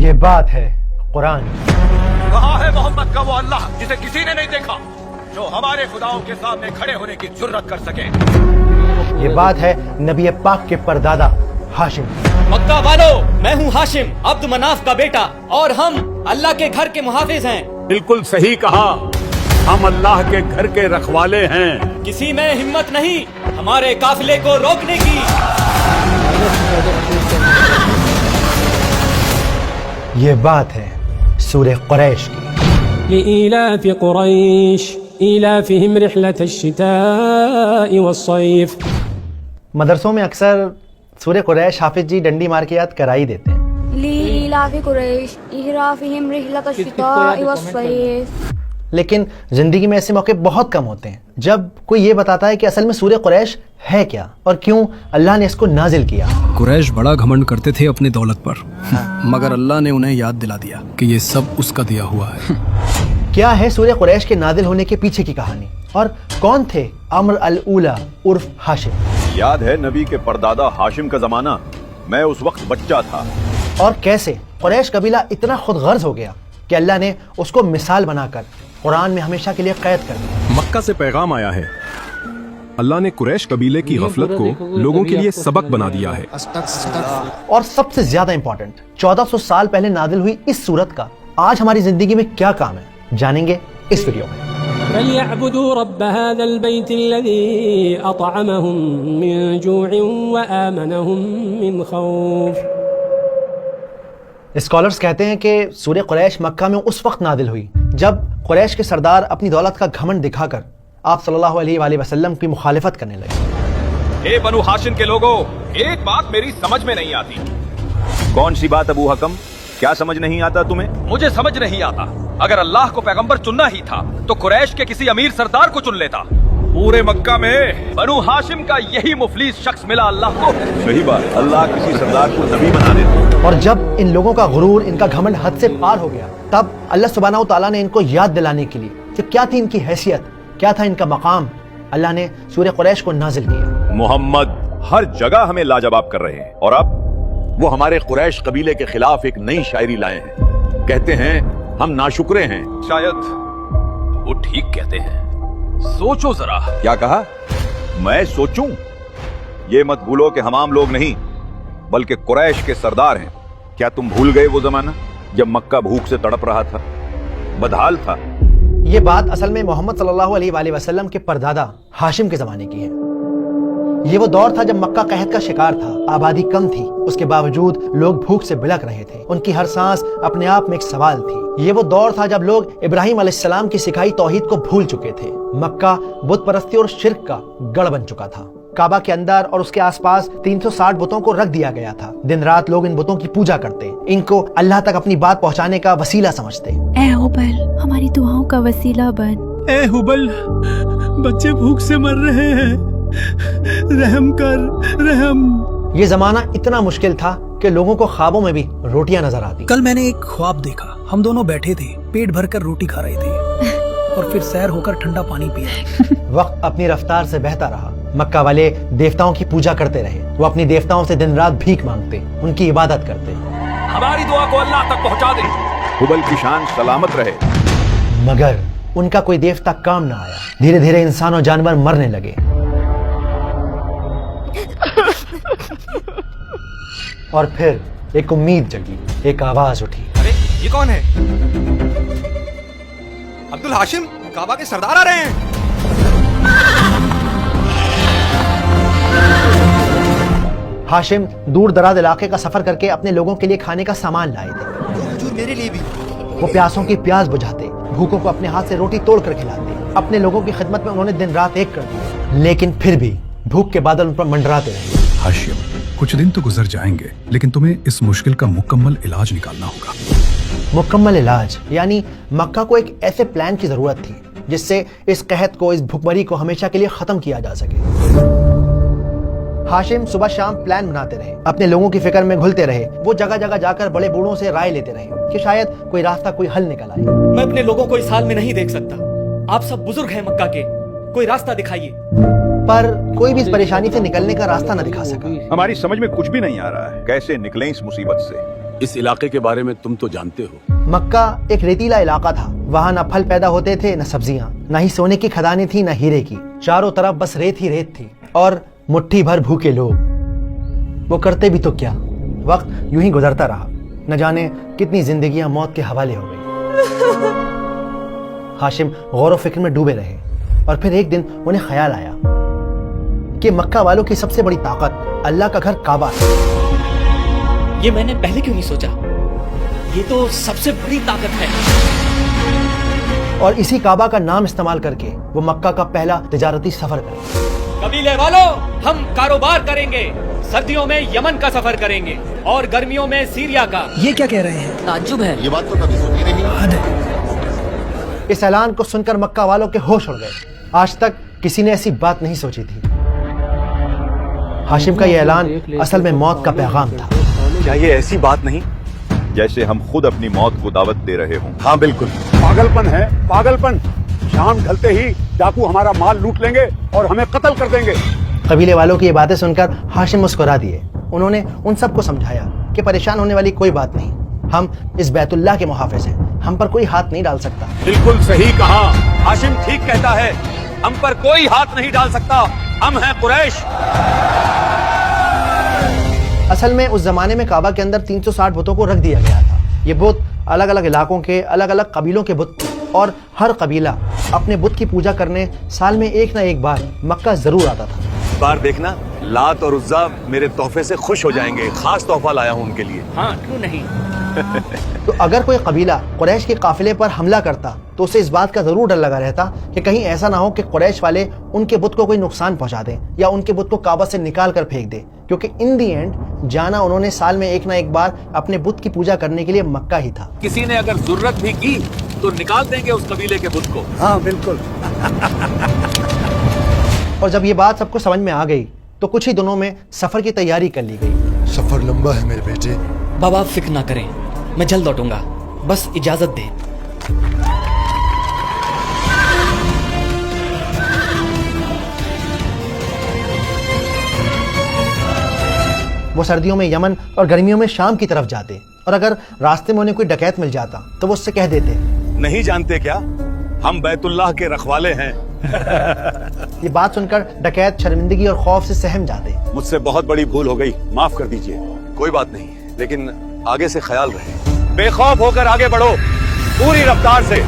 یہ بات ہے قرآن. کہاں ہے محمد کا وہ اللہ جسے کسی نے نہیں دیکھا، جو ہمارے خداؤں کے سامنے کھڑے ہونے کی جرت کر سکے؟ یہ بات ہے نبی پاک کے پردادا ہاشم. مکہ والو، میں ہوں ہاشم عبد مناف کا بیٹا، اور ہم اللہ کے گھر کے محافظ ہیں. بالکل صحیح کہا، ہم اللہ کے گھر کے رکھوالے ہیں. کسی میں ہمت نہیں ہمارے قافلے کو روکنے کی. یہ بات ہے سورہ قریش کی. لإيلاف قريش إيلافهم رحلة الشتاء والصيف. مدرسوں میں اکثر سورہ قریش حافظ جی ڈنڈی مار کے یاد کرائی دیتے ہیں. لإيلاف قريش إيلافهم رحلة الشتاء والصيف. لیکن زندگی میں ایسے موقع بہت کم ہوتے ہیں جب کوئی یہ بتاتا ہے کہ اصل میں سورہ قریش ہے کیا اور کیوں اللہ نے اس کو نازل کیا. قریش بڑا گھمنڈ کرتے تھے اپنی دولت پر، مگر اللہ نے انہیں یاد دلا دیا کہ یہ سب اس کا دیا ہوا ہے. کیا ہے سورہ قریش کے نازل ہونے کے پیچھے کی کہانی، اور کون تھے عمرو الاولی عرف ہاشم؟ یاد ہے نبی کے پردادا ہاشم کا زمانہ، میں اس وقت بچہ تھا. اور کیسے قریش قبیلہ اتنا خود غرض ہو گیا کہ اللہ نے اس کو مثال بنا کر قرآن میں ہمیشہ کے لیے قید کر دیا. مکہ سے پیغام آیا ہے، اللہ نے قریش قبیلے کی غفلت کو لوگوں کے لیے سبق بنا دیا ہے. اور سب سے زیادہ امپورٹنٹ، 1400 سال پہلے نازل ہوئی اس سورت کا آج ہماری زندگی میں کیا کام ہے، جانیں گے اس ویڈیو میں. فليعبدوا رب هذا البيت الذي أطعمهم من جوع وآمنهم من خوف. اسکالرز کہتے ہیں کہ سورہ قریش مکہ میں اس وقت نازل ہوئی جب قریش کے سردار اپنی دولت کا گھمنڈ دکھا کر آپ صلی اللہ علیہ وآلہ وسلم کی مخالفت کرنے لگے. اے بنو ہاشم کے لوگوں، ایک بات میری سمجھ میں نہیں آتی. کون سی بات ابو حکم؟ کیا سمجھ نہیں آتا تمہیں؟ مجھے سمجھ نہیں آتا، اگر اللہ کو پیغمبر چننا ہی تھا تو قریش کے کسی امیر سردار کو چن لیتا. پورے مکہ میں بنو ہاشم کا یہی مفلس شخص ملا اللہ کو. صحیح بات، اللہ کسی سردار کو نبی بنا دیتا. اور جب ان لوگوں کا غرور، ان کا گھمنڈ حد سے پار ہو گیا، تب اللہ سبحانہ و تعالیٰ نے ان کو یاد دلانے کے لیے کہ کیا تھی ان کی حیثیت، کیا تھا ان کا مقام، اللہ نے سورہ قریش کو نازل کیا. محمد ہر جگہ ہمیں لاجواب کر رہے ہیں، اور اب وہ ہمارے قریش قبیلے کے خلاف ایک نئی شاعری لائے ہیں. کہتے ہیں ہم ناشکرے ہیں. شاید وہ ٹھیک کہتے ہیں، سوچو ذرا. کیا کہا؟ میں سوچوں؟ یہ مت بھولو کہ ہم عام لوگ نہیں بلکہ قریش کے سردار ہیں. کیا تم بھول گئے وہ زمانہ جب مکہ بھوک سے تڑپ رہا تھا، بدحال تھا؟ یہ بات اصل میں محمد صلی اللہ علیہ وآلہ وسلم کے پردادا ہاشم کے زمانے کی ہے. یہ وہ دور تھا جب مکہ قحط کا شکار تھا، آبادی کم تھی، اس کے باوجود لوگ بھوک سے بلک رہے تھے. ان کی ہر سانس اپنے آپ میں ایک سوال تھی. یہ وہ دور تھا جب لوگ ابراہیم علیہ السلام کی سکھائی توحید کو بھول چکے تھے. مکہ بت پرستی اور شرک کا گڑھ بن چکا تھا. کعبہ کے اندر اور اس کے آس پاس 360 بتوں کو رکھ دیا گیا تھا. دن رات لوگ ان بتوں کی پوجا کرتے، ان کو اللہ تک اپنی بات پہنچانے کا وسیلہ سمجھتے. اے ہبل، ہماری دعاؤں کا وسیلہ بن. اے ہبل، بچے بھوک سے مر رہے ہیں، رحم کر، رحم. یہ زمانہ اتنا مشکل تھا کہ لوگوں کو خوابوں میں بھی روٹیاں نظر آتی. کل میں نے ایک خواب دیکھا، ہم دونوں بیٹھے تھے، پیٹ بھر کر روٹی کھا رہے تھے اور پھر سیر ہو کر ٹھنڈا پانی پیا. وقت اپنی رفتار سے بہتا رہا. مکہ والے دیوتاؤں کی پوجا کرتے رہے. وہ اپنی دیوتاؤں سے دن رات بھیک مانگتے، ان کی عبادت کرتے. ہماری دعا کو اللہ تک پہنچا دے. حبل کی شان سلامت رہے. مگر ان کا کوئی دیوتا کام نہ آیا. دھیرے دھیرے انسان اور جانور مرنے لگے اور پھر ایک امید جگی، ایک آواز اٹھی. ارے یہ کون ہے؟ عبد الہاشم، کعبہ کے سردار آ رہے ہیں. ہاشم دور دراز علاقے کا سفر کر کے اپنے لوگوں کے لیے کھانے کا سامان لائے تھے. حضور میرے لیے بھی. وہ پیاسوں کی پیاس بجھاتے، بھوکوں کو اپنے ہاتھ سے روٹی توڑ کر کھلاتے. اپنے لوگوں کی خدمت میں انہوں نے دن رات ایک کر دیا، لیکن پھر بھی بھوک کے بادل ان پر منڈراتے رہے. ہاشم، کچھ دن تو گزر جائیں گے لیکن تمہیں اس مشکل کا مکمل علاج نکالنا ہوگا. مکمل علاج یعنی مکہ کو ایک ایسے پلان کی ضرورت تھی جس سے اس قحط کو، اس بھوکمری کو ہمیشہ کے لیے ختم کیا جا سکے. ہاشم صبح شام پلان بناتے رہے، اپنے لوگوں کی فکر میں گھلتے رہے. وہ جگہ جگہ جا کر بڑے بوڑھوں سے رائے لیتے رہے کہ شاید کوئی راستہ، کوئی حل نکل آئے. میں اپنے لوگوں کو اس حال میں نہیں دیکھ سکتا. آپ سب بزرگ ہیں مکہ کے، کوئی راستہ دکھائیے. پر کوئی بھی اس پریشانی سے نکلنے کا راستہ نہ دکھا سکا. ہماری سمجھ میں کچھ بھی نہیں آ رہا ہے، کیسے نکلیں اس مصیبت سے. इस इलाके के बारे में तुम तो जानते हो। मक्का एक रेतीला इलाका था। वहाँ न फल पैदा होते थे, न सब्जियां, न ही सोने की खदानें थी, न हीरे की। चारों तरफ बस रेत ही रेत थी और मुट्ठी भर भूखे लोग। वो करते भी तो क्या। वक्त यूं ही गुजरता रहा। न जाने कितनी जिंदगियां मौत के हवाले हो गई। हाशिम गौर व फिक्र में डूबे रहे और फिर एक दिन उन्हें ख्याल आया कि मक्का वालों की सबसे बड़ी ताकत अल्लाह का घर काबा है। ये मैंने पहले क्यों नहीं सोचा? ये तो सबसे बड़ी ताकत है। और इसी काबा का नाम इस्तेमाल करके वो मक्का का पहला तिजारती सफर करे। कबीले वालों, हम कारोबार करेंगे। सर्दियों में यमन का सफर करेंगे और गर्मियों में सीरिया का। ये क्या कह रहे हैं? ताज्जुब है। ये बात तो कभी सोची नहीं। हद है। इस ऐलान को सुनकर मक्का वालों के होश उड़ गए। आज तक किसी ने ऐसी बात नहीं सोची थी। हाशिम का ये ऐलान असल में मौत का पैगाम था। क्या ये ऐसी बात नहीं जैसे हम खुद अपनी मौत को दावत दे रहे हों? हाँ बिल्कुल। पागलपन है, पागलपन। शाम ढलते ही डाकू हमारा माल लूट लेंगे और हमें कत्ल कर देंगे। कबीले वालों की ये बातें सुनकर हाशिम मुस्कुरा दिए। उन्होंने उन सबको समझाया कि परेशान होने वाली कोई बात नहीं। हम इस बैतुल्लाह के मुहाफिज हैं, हम पर कोई हाथ नहीं डाल सकता। बिल्कुल सही कहा। हाशिम ठीक कहता है, हम पर कोई हाथ नहीं डाल सकता। हम हैं कुरैश। असल में उस जमाने में काबा के अंदर 360 बुतों को रख दिया गया था। ये बुत अलग अलग इलाकों के अलग अलग कबीलों के बुत थे और हर कबीला अपने बुत की पूजा करने साल में एक ना एक बार मक्का जरूर आता था। बार देखना, लात और उज्जा मेरे तोहफे से खुश हो जाएंगे। खास तोहफा लाया हूं उनके लिए। हाँ, क्यों नहीं। तो अगर कोई कबीला कुरैश के काफिले पर हमला करता तो उसे इस बात का जरूर डर लगा रहता कि कहीं ऐसा ना हो कि कुरैश वाले उनके बुत को कोई नुकसान पहुंचा दें या उनके बुत को काबा से निकाल कर फेंक दे, क्योंकि इन दी एंड जाना उन्होंने साल में एक ना एक बार अपने बुत की पूजा करने के लिए मक्का ही था। किसी ने अगर जरूरत भी की तो निकाल देंगे उस कबीले के बुत को। हाँ बिल्कुल। और जब ये बात सबको समझ में आ गई तो कुछ ही दिनों में सफर की तैयारी कर ली गई। सफर लंबा है मेरे बेटे। बाबा आप फिक्र ना करें, मैं जल्द लौटूंगा, बस इजाजत दें। वो सर्दियों में यमन और गर्मियों में शाम की तरफ जाते और अगर रास्ते में उन्हें कोई डकैत मिल जाता तो वो उससे कह देते, नहीं जानते क्या, हम बैतुल्लाह के रखवाले हैं। ये बात सुनकर डकैत शर्मिंदगी और खौफ से सहम जाते। मुझसे बहुत बड़ी भूल हो गई, माफ कर दीजिए। कोई बात नहीं, लेकिन आगे से ख्याल रहे। बेखौफ होकर आगे बढ़ो, पूरी रफ्तार से।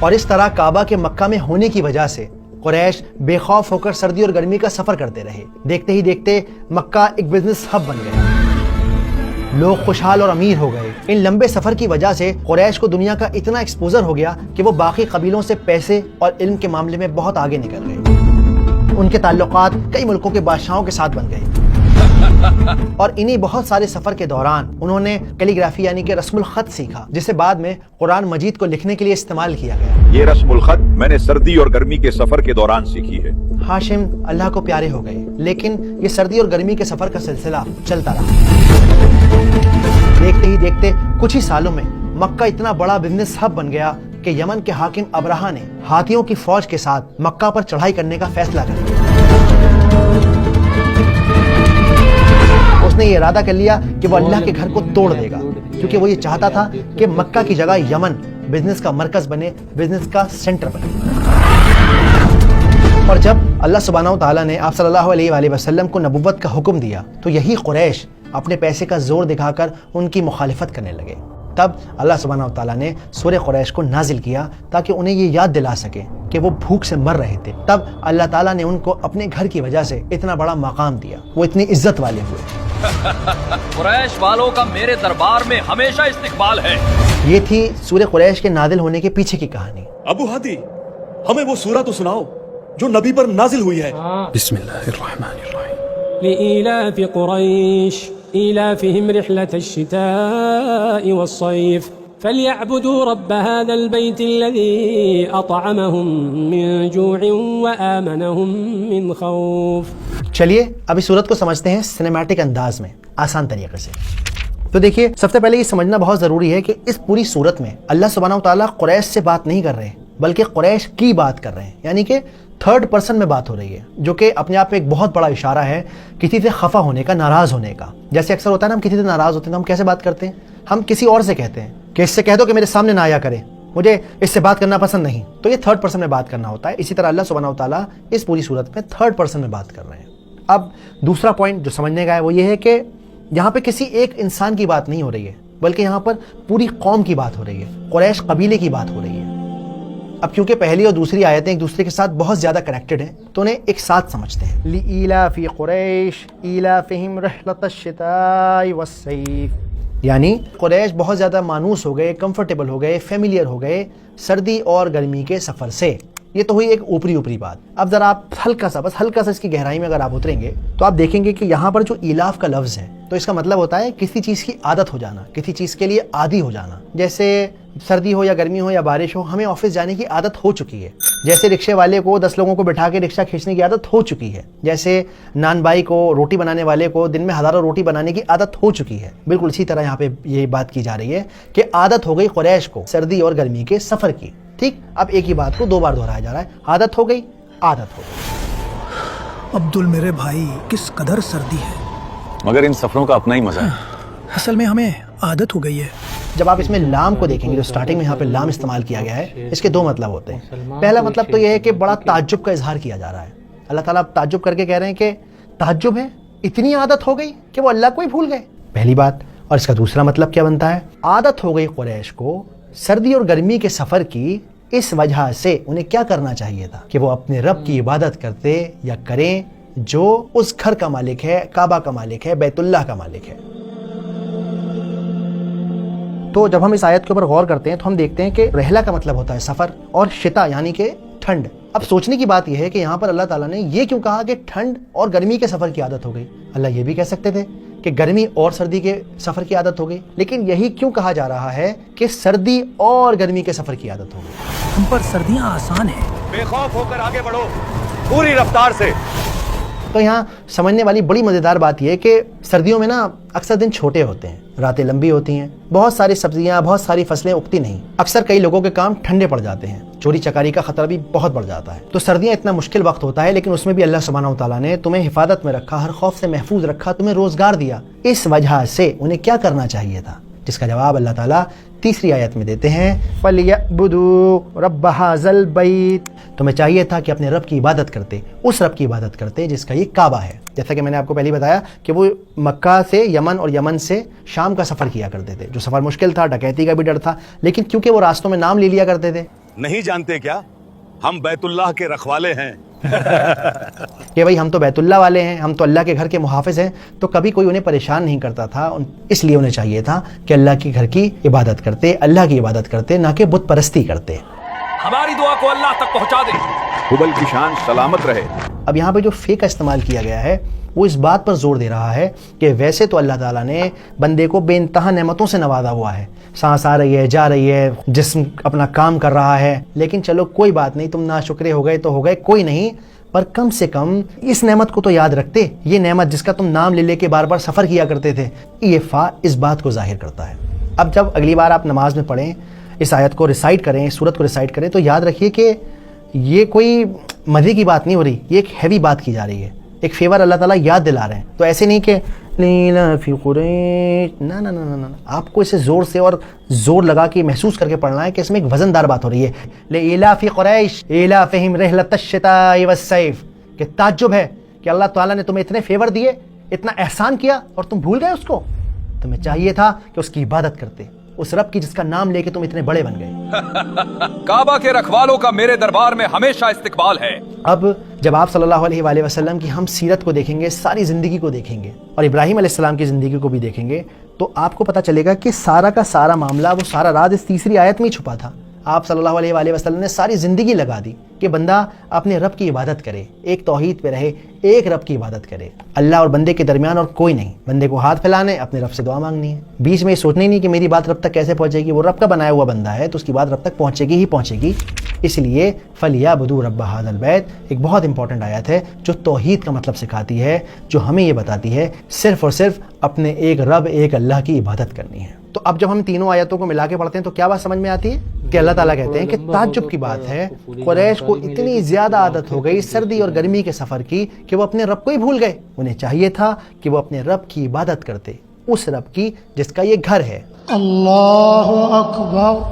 और इस तरह काबा के मक्का में होने की वजह से कुरैश बेखौफ होकर सर्दी और गर्मी का सफर करते रहे। देखते ही देखते मक्का एक बिजनेस हब बन गया। लोग खुशहाल और अमीर हो गए। इन लंबे सफर की वजह से कुरैश को दुनिया का इतना एक्सपोजर हो गया कि वो बाकी कबीलों से पैसे और इल्म के मामले में बहुत आगे निकल गए। उनके ताल्लुकात कई मुल्कों के बादशाहों के साथ बन गए और इन्हीं बहुत सारे सफर के दौरान उन्होंने कैलीग्राफी यानी कि रस्मुल खत सीखा, जिसे बाद में कुरान मजीद को लिखने के लिए इस्तेमाल किया गया। ये रस्मुल खत मैंने सर्दी और गर्मी के सफर के दौरान सीखी है। हाशिम अल्लाह को प्यारे हो गए, लेकिन ये सर्दी और गर्मी के सफर का सिलसिला चलता रहा। देखते ही देखते कुछ ही सालों में मक्का इतना बड़ा बिजनेस हब बन गया कि यमन के हाकिम अब्राहा ने हाथियों की फौज के साथ मक्का पर चढ़ाई करने का फैसला कर लिया। उसने ये इरादा कर लिया कि वो अल्लाह के घर को तोड़ देगा, क्योंकि वो ये चाहता था कि मक्का की जगह यमन बिजनेस का मरकज बने, बिजनेस का सेंटर बने। और जब अल्लाह सुब्हानहू तआला ने आप सल्लल्लाहु अलैहि वसल्लम को नबुव्वत का हुक्म दिया तो यही कुरैश अपने पैसे का जोर दिखाकर उनकी मुखालिफत करने लगे। तब अल्लाह सुब्हानहू तआला ने सूरह कुरैश को नाजिल किया ताकि उन्हें ये याद दिला सके कि वो भूख से मर रहे थे। तब अल्लाह ताला ने उनको अपने घर की वजह से इतना बड़ा मकाम दिया, वो इतनी इज्जत वाले हुए। कुरैश वालों का मेरे दरबार में हमेशा इस्तिकबाल है। ये थी सूरह कुरैश के नाजिल होने के पीछे की कहानी। अबू हादी, हमें वो सूरह तो सुनाओ जो नबी पर नाजिल हुई है। बिस्मिल्लाहिर्रहमानिर्रहीम। لإيلاف قريش إيلافهم رحلة الشتاء والصيف فليعبدوا رب هذا البيت الذي أطعمهم من جوع وآمنهم من خوف। चलिए अभी सूरत को समझते हैं सिनेमैटिक अंदाज में, आसान तरीके से। तो देखिए, सबसे पहले ये समझना बहुत ज़रूरी है कि इस पूरी सूरत में अल्लाह सुब्हानहू तआला कुरैश से बात नहीं कर रहे, बल्कि कुरैश की बात कर रहे हैं, यानी कि थर्ड पर्सन में बात हो रही है, जो कि अपने आप में एक बहुत बड़ा इशारा है किसी से खफा होने का, नाराज होने का। जैसे अक्सर होता है ना, हम किसी से नाराज होते हैं तो हम कैसे बात करते हैं, हम किसी और से कहते हैं कि इससे कह दो कि मेरे सामने ना आया करे, मुझे इससे बात करना पसंद नहीं। तो ये थर्ड पर्सन में बात करना होता है। इसी तरह अल्लाह सुब्हानहू व तआला इस पूरी सूरत में थर्ड पर्सन में बात कर रहे हैं। अब दूसरा पॉइंट जो समझने का है वो ये है कि यहाँ पे किसी एक इंसान की बात नहीं हो रही है, बल्कि यहाँ पर पूरी कौम की बात हो रही है, कुरैश कबीले की बात हो रही है। अब क्योंकि पहली और दूसरी आयतें एक दूसरे के साथ बहुत ज़्यादा कनेक्टेड हैं, तो उन्हें एक साथ समझते हैं। लिईलाफि कुरैश ईलाफिहिम रिहलतश्शिताइ वस्सैफ, यानी कुरैश बहुत ज़्यादा मानूस हो गए, कंफर्टेबल हो गए, फेमिलियर हो गए सर्दी और गर्मी के सफ़र से। ये तो हुई एक ऊपरी बात। अब ज़रा आप हल्का सा इसकी गहराई में अगर आप उतरेंगे तो आप देखेंगे कि यहाँ पर जो इलाफ का लफ्ज़ है, तो इसका मतलब होता है किसी चीज़ की आदत हो जाना, किसी चीज़ के लिए आदी हो जाना। जैसे सर्दी हो या गर्मी हो या बारिश हो, हमें ऑफिस जाने की आदत हो चुकी है। जैसे रिक्शे वाले को 10 लोगों को बिठा के रिक्शा खींचने की आदत हो चुकी है। जैसे नान भाई को, रोटी बनाने वाले को दिन में हज़ारों रोटी बनाने की आदत हो चुकी है। बिल्कुल इसी तरह यहाँ पे ये बात की जा रही है कि आदत हो गई कुरैश को सर्दी और गर्मी के सफ़र की। ठीक, अब एक ही बात को 2 बार दोहराया जा रहा है। आदत हो गई। अब्दुल मेरे भाई, किस कदर सर्दी है, मगर इन सफरों का अपना ही मजा है। असल में हमें आदत हो गई है। जब आप इसमें लाम को देखेंगे, जो स्टार्टिंग में यहाँ पे लाम इस्तेमाल किया गया है, इसके 2 मतलब होते हैं। पहला मतलब तो यह है कि बड़ा ताज्जुब का इजहार किया जा रहा है। अल्लाह ताला ताज्जुब करके कह रहे हैं कि ताज्जुब है, इतनी आदत हो गई कि वो अल्लाह को ही भूल गए, पहली बात। और इसका दूसरा मतलब क्या बनता है, आदत हो गई कुरैश को सर्दी और गर्मी के सफ़र की, इस वजह से उन्हें क्या करना चाहिए था कि वो अपने रब की इबादत करते या करें जो उस घर का मालिक है, काबा का मालिक है, बैतुल्लाह का मालिक है। तो जब हम इस आयत के ऊपर गौर करते हैं तो हम देखते हैं कि रहला का मतलब होता है सफ़र, और शिता यानी कि ठंड। अब सोचने की बात यह है कि यहाँ पर अल्लाह ताला ने ये क्यों कहा कि ठंड और गर्मी के सफ़र की आदत हो गई। अल्लाह ये भी कह सकते थे कि गर्मी और सर्दी के सफ़र की आदत हो गई, लेकिन यही क्यों कहा जा रहा है कि सर्दी और गर्मी के सफ़र की आदत हो गई। हम पर सर्दियाँ आसान हैं। बेखौफ होकर आगे बढ़ो पूरी रफ्तार से। तो यहाँ समझने वाली बड़ी मज़ेदार बात यह है कि सर्दियों में ना अक्सर दिन छोटे होते हैं, रातें लंबी होती हैं, बहुत सारी सब्जियाँ, बहुत सारी फसलें उगती नहीं। अक्सर कई लोगों के काम ठंडे पड़ जाते हैं, चोरी चकारी का खतरा भी बहुत बढ़ जाता है। तो सर्दियाँ इतना मुश्किल वक्त होता है, लेकिन उसमें भी अल्लाह सुब्हानहू व तआला ने तुम्हें हिफाजत में रखा, हर खौफ से महफूज रखा, तुम्हें रोजगार दिया। इस वजह से उन्हें क्या करना चाहिए था, जिसका जवाब अल्लाह ताला तीसरी आयत में देते हैं, फलियअबुदू रब्ब हाज़ल बैत। तुम्हें चाहिए था कि अपने रब की इबादत करते, उस रब की इबादत करते जिसका ये काबा है। जैसा कि मैंने आपको पहले बताया कि वो मक्का से यमन और यमन से शाम का सफ़र किया करते थे, जो सफ़र मुश्किल था, डकैती का भी डर था, लेकिन क्योंकि वो रास्तों में नाम ले लिया करते थे। नहीं जानते क्या, हम बैतुल्लाह के रखवाले हैं। कि भाई हम तो बैतुल्लाह वाले हैं, हम तो अल्लाह के घर के मुहाफिज हैं, तो कभी कोई उन्हें परेशान नहीं करता था। इसलिए उन्हें चाहिए था कि अल्लाह के घर की इबादत करते, अल्लाह की इबादत करते, ना कि बुत परस्ती करते। हमारी दुआ को अल्लाह तक पहुंचा दे, हुबल की शान सलामत रहे। अब यहाँ पे जो फे का इस्तेमाल किया गया है वो इस बात पर जोर दे रहा है कि वैसे तो अल्लाह ताला ने बंदे को बेइंतहा नेमतों से नवाजा हुआ है, सांस आ रही है, जा रही है, जिस्म अपना काम कर रहा है, लेकिन चलो कोई बात नहीं, तुम नाशुक्रे हो गए तो हो गए, कोई नहीं, पर कम से कम इस नेमत को तो याद रखते। ये नेमत जिसका तुम नाम ले लेके बार बार सफ़र किया करते थे, ये फा इस बात को जाहिर करता है। अब जब अगली बार आप नमाज में पढ़ें, इस आयत को रिसाइट करें, इस सूरत को रिसाइट करें, तो याद रखिए कि ये कोई मज़े की बात नहीं हो रही, ये एक हैवी बात की जा रही है, एक फेवर अल्लाह ताला याद दिला रहे हैं। तो ऐसे नहीं कि लीलाफी कुरैश, ना ना ना ना, आपको इसे ज़ोर से और ज़ोर लगा के महसूस करके पढ़ना है कि इसमें एक वज़नदार बात हो रही है। लीलाफी कुरैश ईलाफिहिम रिहलतश्शिताइ वस्सैफ, कि ताज्जुब है कि अल्लाह ताला ने तुम्हें इतने फेवर दिए, इतना एहसान किया और तुम भूल गए उसको। तुम्हें चाहिए था कि उसकी इबादत करते, उस रब की जिसका नाम लेके तुम इतने बड़े बन गए। काबा के रखवालों का मेरे दरबार में हमेशा इस्तिकबाल है। अब जब आप सल्लल्लाहु अलैहि वसल्लम की हम सीरत को देखेंगे, सारी ज़िंदगी को देखेंगे और इब्राहीम अलैहिस्सलाम की ज़िंदगी को भी देखेंगे, तो आपको पता चलेगा कि सारा का सारा मामला, वो सारा राज इस तीसरी आयत में ही छुपा था। आप सल्लल्लाहु अलैहि वसल्लम ने सारी ज़िंदगी लगा दी कि बंदा अपने रब की इबादत करे, एक तौहीद पे रहे, एक रब की इबादत करे, अल्लाह और बंदे के दरमियान और कोई नहीं। बंदे को हाथ फैलाने, अपने रब से दुआ मांगनी है, बीच में ये सोचना ही नहीं कि मेरी बात रब तक कैसे पहुँचेगी। वो रब का बनाया हुआ बंदा है तो उसकी बात रब तक पहुँचेगी ही पहुँचेगी। इसलिए फलियाबुदू रब्ब हाज़ल बैत एक बहुत इंपॉर्टेंट आयत है जो तौहीद का मतलब सिखाती है, जो हमें ये बताती है सिर्फ़ और सिर्फ अपने एक रब, एक अल्लाह की इबादत करनी है। तो अब जब हम तीनों आयतों को मिला के पढ़ते हैं तो क्या बात समझ में आती है कि अल्लाह ताला कहते हैं कि ताज्जुब की बात है, कुरैश को کو اتنی زیادہ عادت ہو گئی سردی اور گرمی کے سفر کی کہ وہ اپنے رب کو ہی بھول گئے. انہیں چاہیے تھا کہ وہ اپنے رب کی عبادت کرتے, اس رب کی جس کا یہ گھر ہے. اللہ اکبر.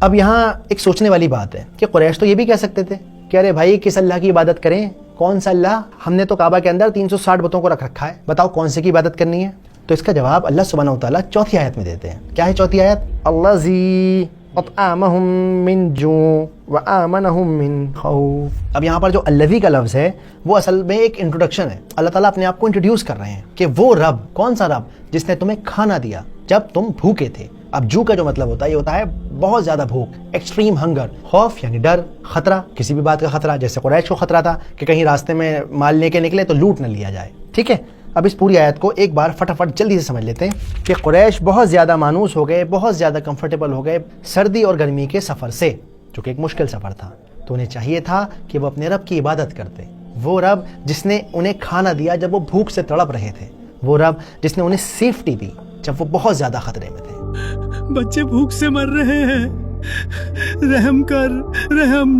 اب یہاں ایک سوچنے والی بات ہے کہ قریش تو یہ بھی کہہ سکتے تھے کہ ارے بھائی کس اللہ کی عبادت کریں, کون سا اللہ, ہم نے تو کعبہ کے اندر 360 بتوں کو رکھ رکھا ہے, بتاؤ کون سے کی عبادت کرنی ہے. تو اس کا جواب اللہ سبحانہ و تعالیٰ چوتھی آیت میں دیتے ہیں. کیا ہے چوتھی آیت؟ الذی اطعمہم من جوع وآمنہم من خوف. اب یہاں پر جو الذی کا لفظ ہے وہ اصل میں ایک انٹروڈکشن ہے. اللہ تعالیٰ اپنے آپ کو انٹروڈیوس کر رہے ہیں کہ وہ رب, کون سا رب جس نے تمہیں کھانا دیا جب تم بھوکے تھے. اب جو کا جو مطلب ہوتا ہے یہ ہوتا ہے بہت زیادہ بھوک, ایکسٹریم ہنگر. خوف یعنی ڈر, خطرہ, کسی بھی بات کا خطرہ, جیسے قریش کو خطرہ تھا کہ کہیں راستے میں مال لے کے نکلے تو لوٹ نہ لیا جائے. ٹھیک ہے, اب اس پوری آیت کو ایک بار فٹافٹ جلدی سے سمجھ لیتے ہیں کہ قریش بہت زیادہ مانوس ہو گئے, بہت زیادہ کمفرٹیبل ہو گئے سردی اور گرمی کے سفر سے, جو کہ ایک مشکل سفر تھا. تو انہیں چاہیے تھا کہ وہ اپنے رب کی عبادت کرتے, وہ رب جس نے انہیں کھانا دیا جب وہ بھوک سے تڑپ رہے تھے, وہ رب جس نے انہیں سیفٹی دی جب وہ بہت زیادہ خطرے میں تھے. بچے بھوک سے مر رہے ہیں, رحم کر, رحم.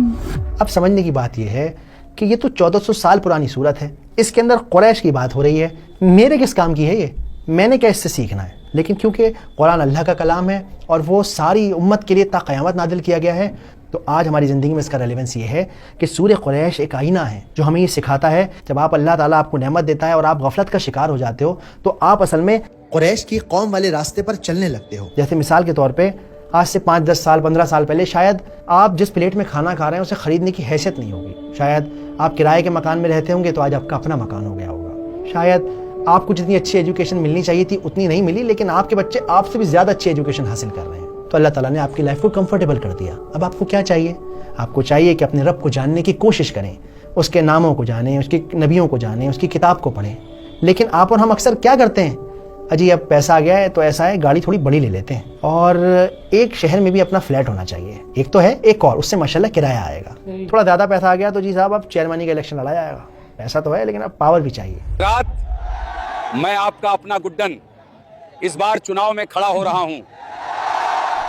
اب سمجھنے کی بات یہ ہے کہ یہ تو 1400 سال پرانی صورت ہے, اس کے اندر قریش کی بات ہو رہی ہے. میرے کس کام کی ہے یہ, میں نے کیا اس سے سیکھنا ہے؟ لیکن کیونکہ قرآن اللہ کا کلام ہے اور وہ ساری امت کے لیے تا قیامت نازل کیا گیا ہے, تو آج ہماری زندگی میں اس کا ریلیونس یہ ہے کہ سورہ قریش ایک آئینہ ہے جو ہمیں یہ سکھاتا ہے جب آپ اللہ تعالیٰ آپ کو نعمت دیتا ہے اور آپ غفلت کا شکار ہو جاتے ہو تو آپ اصل میں قریش کی قوم والے راستے پر چلنے لگتے ہو. جیسے مثال کے طور پہ آج سے 5, 10 سال, 15 سال پہلے شاید آپ جس پلیٹ میں کھانا کھا رہے ہیں اسے خریدنے کی حیثیت نہیں ہوگی. شاید آپ کرائے کے مکان میں رہتے ہوں گے تو آج آپ کا اپنا مکان ہو گیا ہوگا. شاید آپ کو جتنی اچھی ایجوکیشن ملنی چاہیے تھی اتنی نہیں ملی, لیکن آپ کے بچے آپ سے بھی زیادہ اچھی ایجوکیشن حاصل کر رہے ہیں. تو اللہ تعالیٰ نے آپ کی لائف کو کمفرٹیبل کر دیا. اب آپ کو کیا چاہیے؟ آپ کو چاہیے کہ اپنے رب کو جاننے کی کوشش کریں, اس کے ناموں کو جانیں, اس کی نبیوں کو جانیں, اس کی کتاب کو پڑھیں. لیکن آپ اور ہم اکثر کیا کرتے ہیں, اجی اب پیسہ آ گیا ہے تو ایسا ہے گاڑی تھوڑی بڑی لے لیتے ہیں, اور ایک شہر میں بھی اپنا فلیٹ ہونا چاہیے. ایک تو ہے, ایک اور اس سے ماشاءاللہ کرایہ آئے گا. تھوڑا زیادہ پیسہ آ گیا تو جی صاحب اب چیئرمینی کا الیکشن لڑا جائے گا. پیسہ تو ہے لیکن اب پاور بھی چاہیے. رات میں آپ کا اپنا گڈن اس بار چناؤ میں کھڑا ہو رہا ہوں.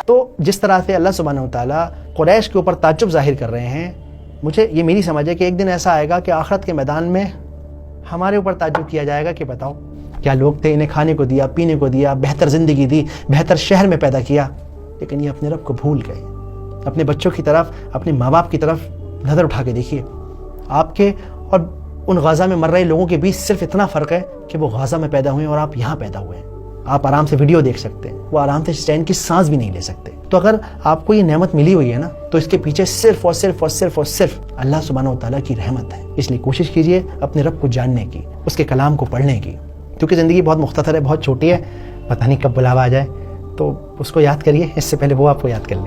تو جس طرح سے اللہ سبحانہ و تعالیٰ قریش کے اوپر تعجب ظاہر کر رہے ہیں, مجھے یہ میری سمجھ ہے کہ ایک دن ایسا آئے گا کہ آخرت کے میدان میں ہمارے اوپر تعجب کیا جائے گا کہ بتاؤ کیا لوگ تھے, انہیں کھانے کو دیا, پینے کو دیا, بہتر زندگی دی, بہتر شہر میں پیدا کیا, لیکن یہ اپنے رب کو بھول گئے. اپنے بچوں کی طرف, اپنے ماں باپ کی طرف نظر اٹھا کے دیکھیے. آپ کے اور ان غزہ میں مر رہے لوگوں کے بیچ صرف اتنا فرق ہے کہ وہ غزہ میں پیدا ہوئے ہیں اور آپ یہاں پیدا ہوئے ہیں. آپ آرام سے ویڈیو دیکھ سکتے ہیں, وہ آرام سے اسٹینڈ کی سانس بھی نہیں لے سکتے. تو اگر آپ کو یہ نعمت ملی ہوئی ہے نا تو اس کے پیچھے صرف اور صرف اور صرف اور صرف اللہ سبحانہ و تعالیٰ کی رحمت ہے. اس لیے کوشش کیجئے اپنے رب کو جاننے کی, اس کے کلام کو پڑھنے کی, کیونکہ زندگی بہت مختصر ہے, بہت چھوٹی ہے, پتہ نہیں کب بلاوا آ جائے. تو اس کو یاد کریے اس سے پہلے وہ آپ کو یاد کر لیں.